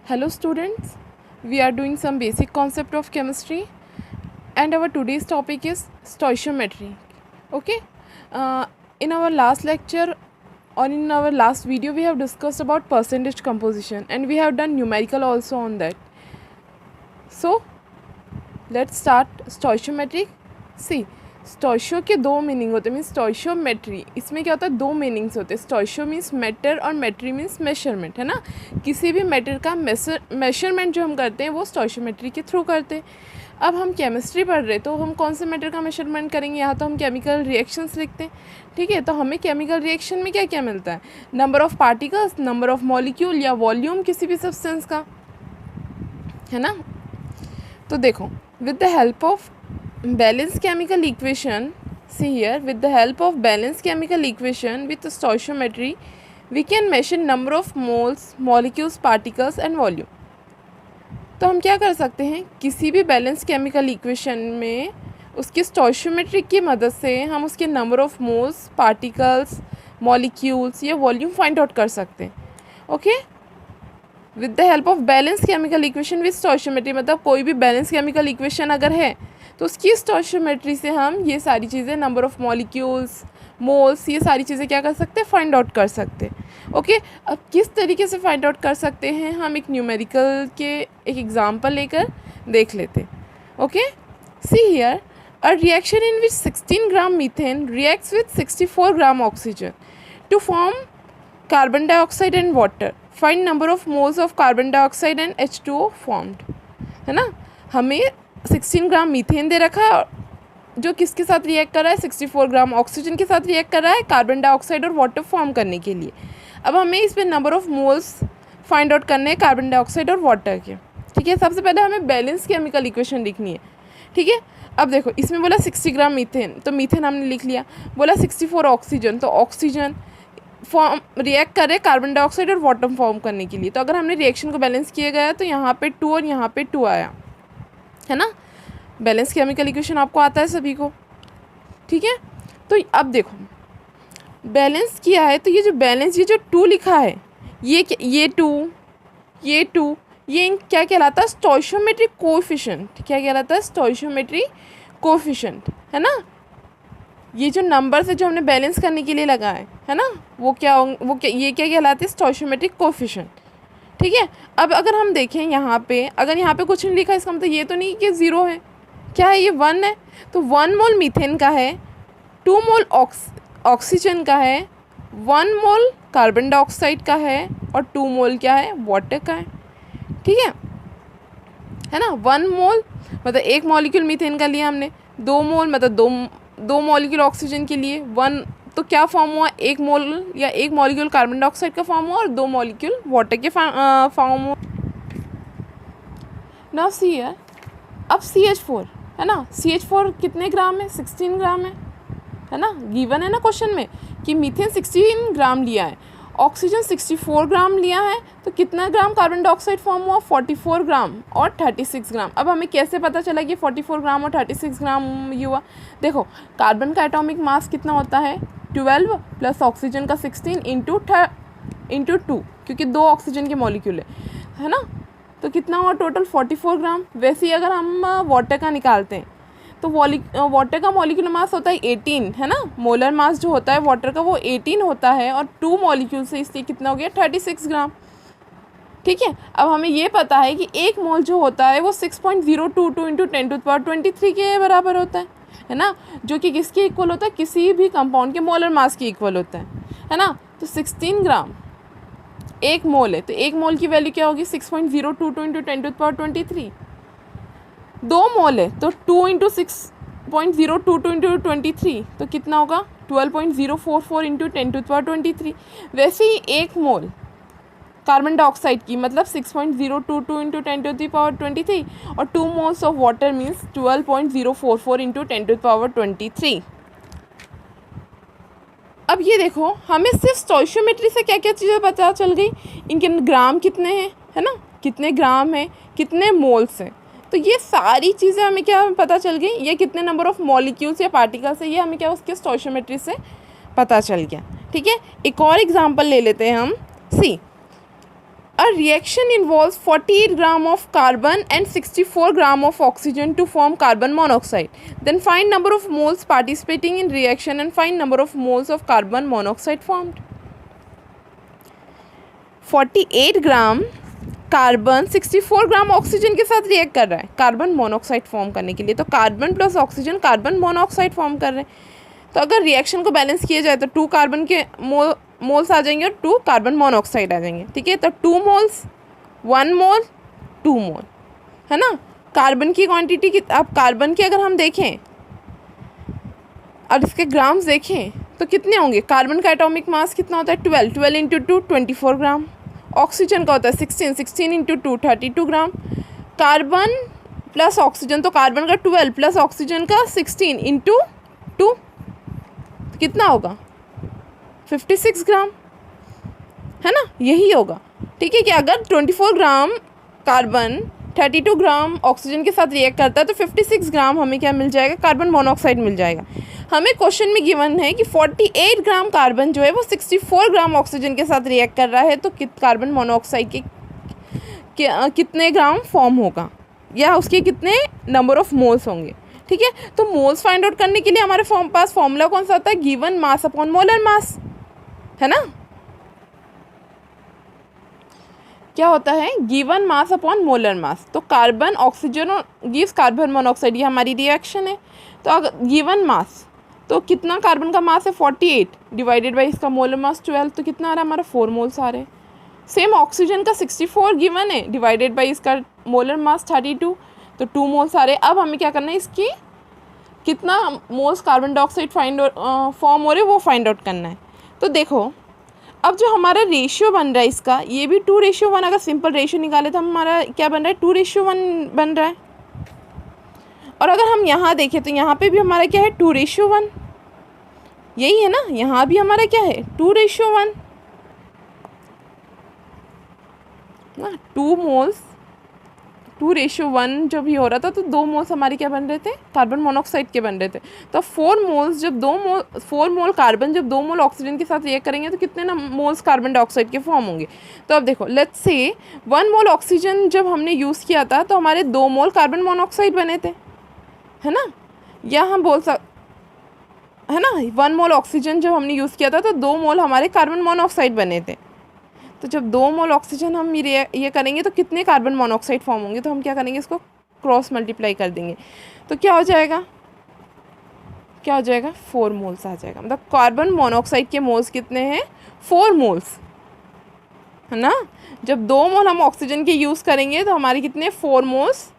Hello students, we are doing some basic concept of chemistry and our today's topic is stoichiometry. Okay, in our last lecture or in our last video we have discussed about percentage composition and we have done numerical also on that. So let's start stoichiometry. See, स्टोइशो के दो meaning होते हैं, means स्टोइशोमेट्री, इसमें क्या होता है दो meanings होते हैं. स्टोइशो मीन्स मैटर और मेट्री मीन्स मेजरमेंट, है ना. किसी भी मैटर का मेजरमेंट जो हम करते हैं वो स्टोइशोमेट्री के थ्रू करते हैं. अब हम केमिस्ट्री पढ़ रहे तो हम कौन से मैटर का मेजरमेंट करेंगे. यहाँ तो हम केमिकल रिएक्शंस लिखते हैं, ठीक है. तो हमें केमिकल रिएक्शन में क्या क्या मिलता है, number of particles, number of molecule या वॉल्यूम किसी भी सब्सटेंस का, है ना. तो देखो, with the help of balanced chemical equation, see here, with the help of balanced chemical equation with stoichiometry we can measure number of moles, molecules, particles and volume. तो हम क्या कर सकते हैं, किसी भी बैलेंस केमिकल इक्वेशन में उसकी स्टोइशोमेट्री की मदद से हम उसके number of moles, particles, molecules या वॉल्यूम फाइंड आउट कर सकते हैं. Okay, with the help of balance chemical equation with stoichiometry, मतलब कोई भी बैलेंस केमिकल इक्वेशन अगर है तो उसकी स्टोइशोमेट्री से हम ये सारी चीज़ें, नंबर ऑफ़ मॉलिक्यूल्स, मोल्स, ये सारी चीज़ें क्या कर सकते हैं, फाइंड आउट कर सकते हैं. ओके, अब किस तरीके से फाइंड आउट कर सकते हैं हम एक न्यूमेरिकल के एक एग्जांपल लेकर देख लेते हैं. Okay, see here, a reaction in which 16 gram methane reacts with 64 gram oxygen to form carbon dioxide and water. Find number of moles of carbon dioxide and H2O formed, है ना. हमें 16 gram methane दे रखा है जो किसके साथ react कर रहा है, 64 ग्राम ऑक्सीजन के साथ रिएक्ट कर रहा है कार्बन डाइऑक्साइड और वाटर फॉर्म करने के लिए. अब हमें इसमें number of moles find out करने हैं कार्बन डाइऑक्साइड और वाटर के, ठीक है. सबसे पहले हमें बैलेंस केमिकल इक्वेशन लिखनी है, ठीक है. अब देखो, इसमें बोला 60 ग्राम मीथेन, तो मीथेन हमने लिख लिया. बोला 64 ऑक्सीजन, तो ऑक्सीजन फॉर्म रिएक्ट करे कार्बन डाइऑक्साइड और वाटर फॉर्म करने के लिए. तो अगर हमने रिएक्शन को बैलेंस किया गया तो यहाँ पे 2 और यहाँ पे 2 आया, है ना. बैलेंस केमिकल इक्वेशन आपको आता है सभी को, ठीक है. तो अब देखो, बैलेंस किया है तो ये जो बैलेंस, ये जो 2 लिखा है, ये 2, ये 2, ये क्या कहलाता है, स्टोइशोमेट्रिक कोएफिशिएंट. क्या कहलाता है, स्टोइशोमेट्रिक कोएफिशिएंट, है ना. ये जो नंबर है जो हमने बैलेंस करने के लिए लगाए, है ना, ये क्या कहलाते हैं, स्टोइशोमेट्रिक कोएफिशिएंट, ठीक है. अब अगर हम देखें यहाँ पे, अगर यहाँ पे कुछ नहीं लिखा इसका मतलब ये तो नहीं कि 0 है. क्या है, ये 1 है. तो 1 मोल मीथेन का है, 2 मोल ऑक्सीजन का है, 1 मोल कार्बन डाइऑक्साइड का है और 2 मोल क्या है, वाटर का है, ठीक है ना. 1 मोल मतलब एक मॉलिक्यूल मीथेन का लिया हमने, 2 मोल मतलब दो मॉलिक्यूल ऑक्सीजन के लिए, 1 तो क्या फॉर्म हुआ, 1 मोल या 1 मॉलिक्यूल कार्बन डाइऑक्साइड का फॉर्म हुआ और 2 मॉलिक्यूल वाटर के फॉर्म हुआ. नाउ सी हियर, अब CH4, है ना. CH4 कितने ग्राम है, 16 ग्राम है ना. गिवन है ना क्वेश्चन में कि मीथेन 16 ग्राम लिया है, ऑक्सीजन 64 ग्राम लिया है, तो कितना ग्राम कार्बन डाइऑक्साइड फॉर्म हुआ, 44 ग्राम और 36 ग्राम. अब हमें कैसे पता चला कि 44 ग्राम और 36 ग्राम ये हुआ. देखो, कार्बन का एटॉमिक मास कितना होता है, 12 प्लस ऑक्सीजन का 16 इंटू 2, क्योंकि 2 ऑक्सीजन के मॉलिक्यूल है ना. तो कितना हुआ टोटल, 44 ग्राम. वैसे ही अगर हम वाटर का निकालते हैं तो वाटर का मॉलिक्यूलर मास होता है 18, है ना. मोलर मास जो होता है वाटर का वो 18 होता है और 2 मॉलिक्यूल से इसलिए कितना हो गया, 36 ग्राम, ठीक है. अब हमें ये पता है कि 1 मोल जो होता है वो 6.022 इंटू 10⁻23 के बराबर होता है ना, जो कि किसके इक्वल होता है, किसी भी कंपाउंड के मोलर मास के इक्वल होता है ना. तो 16 ग्राम 1 मोल है, तो 1 मोल की वैल्यू क्या होगी, 6.022 इंटू 10⁻23. 2 मोल है तो 2 इंटू 6.022 इंटू 23, तो कितना होगा, 12.044 इंटू 10⁻23. वैसे ही 1 मोल कार्बन डाइऑक्साइड की मतलब 6.022 इंटू 10⁻23 और 2 moles of water means 12.044 into 10⁻23. अब ये देखो, हमें सिर्फ स्टोइशोमेट्री से क्या क्या चीज़ें पता चल गई, इनके ग्राम कितने हैं, है ना, कितने ग्राम है, कितने मोल्स हैं. तो ये सारी चीज़ें हमें क्या पता चल गई, ये कितने नंबर ऑफ़ मॉलिक्यूल्स या पार्टिकल्स है, ये हमें क्या उसके स्टोइशोमेट्री से पता चल गया, ठीक है. एक और एग्जांपल ले लेते हैं हम. सी, A reaction involves 48 gram of carbon and 64 gram of oxygen to form carbon monoxide. Then find number of moles participating in reaction and find number of moles of carbon monoxide formed. 48 gram carbon 64 gram oxygen के साथ react कर रहा है carbon monoxide form करने के लिए। तो carbon plus oxygen carbon monoxide form कर रहे हैं। तो अगर रिएक्शन को बैलेंस किया जाए तो 2 कार्बन के मोल्स आ जाएंगे और 2 कार्बन मोनोऑक्साइड आ जाएंगे। ठीक है, तो 2 मोल्स 1 मोल 2 मोल, है ना। कार्बन की क्वांटिटी की, अब कार्बन की अगर हम देखें और इसके ग्राम्स देखें तो कितने होंगे। कार्बन का एटॉमिक मास कितना होता है 12 इंटू 2 24 ग्राम। ऑक्सीजन का होता है 16 इंटू 2 32 ग्राम। कार्बन प्लस ऑक्सीजन, तो कार्बन का 12 प्लस ऑक्सीजन का 16 इंटू 2 कितना होगा 56 ग्राम, है ना, यही होगा। ठीक है, कि अगर 24 ग्राम कार्बन 32 ग्राम ऑक्सीजन के साथ रिएक्ट करता है तो 56 ग्राम हमें क्या मिल जाएगा, कार्बन मोनोऑक्साइड मिल जाएगा। हमें क्वेश्चन में गिवन है कि 48 ग्राम कार्बन जो है वो 64 ग्राम ऑक्सीजन के साथ रिएक्ट कर रहा है, तो कार्बन मोनोऑक्साइड के कितने ग्राम फॉर्म होगा या उसके कितने नंबर ऑफ मोल्स होंगे। ठीक है, तो मोल्स फाइंड आउट करने के लिए हमारे पास फॉर्मूला कौन सा होता है, given mass upon molar mass, है ना। क्या होता है, given mass upon molar mass. तो कार्बन ऑक्सीजन और गिव्स कार्बन मोनोऑक्साइड, ये हमारी रिएक्शन है। तो अगर गिवन मास, तो कितना कार्बन का मास है 48 डिवाइडेड बाई इसका मोलर मास 12, तो कितना आ रहा है हमारा 4 मोल्स आ रहे हैं। सेम ऑक्सीजन का 64 गिवन है डिवाइडेड बाई इसका मोलर मास 32, तो 2 मोल्स आ रहे हैं। अब हमें क्या करना है, इसकी कितना मोल्स कार्बन डाइऑक्साइड फॉर्म हो रहे वो फाइंड आउट करना है। तो देखो अब जो हमारा रेशियो बन रहा है इसका, ये भी 2:1, अगर सिंपल रेशियो निकाले तो हमारा क्या बन रहा है 2:1 बन रहा है। और अगर हम यहाँ देखें तो यहाँ पे भी हमारा क्या है 2:1, यही है ना। यहाँ भी हमारा क्या है 2:1 ना, 2 मोल्स 2:1 जो भी हो रहा था, तो 2 मोल्स हमारे क्या बन रहे थे, कार्बन मोनोऑक्साइड के बन रहे थे। तो 4 मोल कार्बन जब 2 मोल ऑक्सीजन के साथ रिएक्ट करेंगे तो कितने ना मोल्स कार्बन डाइऑक्साइड के फॉर्म होंगे। तो अब देखो लेट्स से 1 मोल ऑक्सीजन जब हमने यूज़ किया था तो हमारे 2 मोल कार्बन मोनोऑक्साइड बने थे, है ना। या हम बोल है ना, 1 मोल ऑक्सीजन जब हमने यूज़ किया था तो 2 मोल हमारे कार्बन मोनोऑक्साइड बने थे। तो जब 2 मोल ऑक्सीजन हम ये करेंगे तो कितने कार्बन मोनोऑक्साइड फॉर्म होंगे, तो हम क्या करेंगे, इसको क्रॉस मल्टीप्लाई कर देंगे। तो क्या हो जाएगा 4 मोल्स आ जाएगा। मतलब कार्बन मोनोऑक्साइड के मोल्स कितने हैं 4 मोल्स, है ना। जब 2 मोल हम ऑक्सीजन के यूज़ करेंगे तो हमारे कितने 4 मोल्स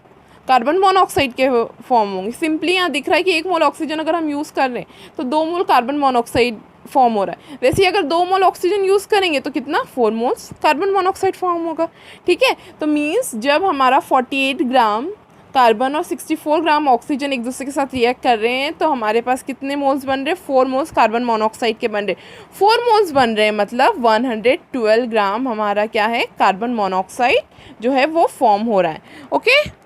कार्बन मोनोऑक्साइड के फॉर्म होंगे। सिंपली यहाँ दिख रहा है कि 1 मोल ऑक्सीजन अगर हम यूज़ कर रहे हैं तो 2 मोल कार्बन मोनोऑक्साइड फॉर्म हो रहा है। वैसे ही अगर 2 मोल ऑक्सीजन यूज़ करेंगे तो कितना 4 मोल्स कार्बन मोनोऑक्साइड फॉर्म होगा। ठीक है, तो मीन्स जब हमारा 48 ग्राम कार्बन और 64 ग्राम ऑक्सीजन एक दूसरे के साथ रिएक्ट कर रहे हैं तो हमारे पास कितने मोल्स बन रहे हैं 4 मोल्स कार्बन मोनोऑक्साइड के बन रहे। 4 मोल्स बन रहे हैं मतलब 112 ग्राम हमारा क्या है कार्बन मोनोऑक्साइड जो है वो फॉर्म हो रहा है। ओके।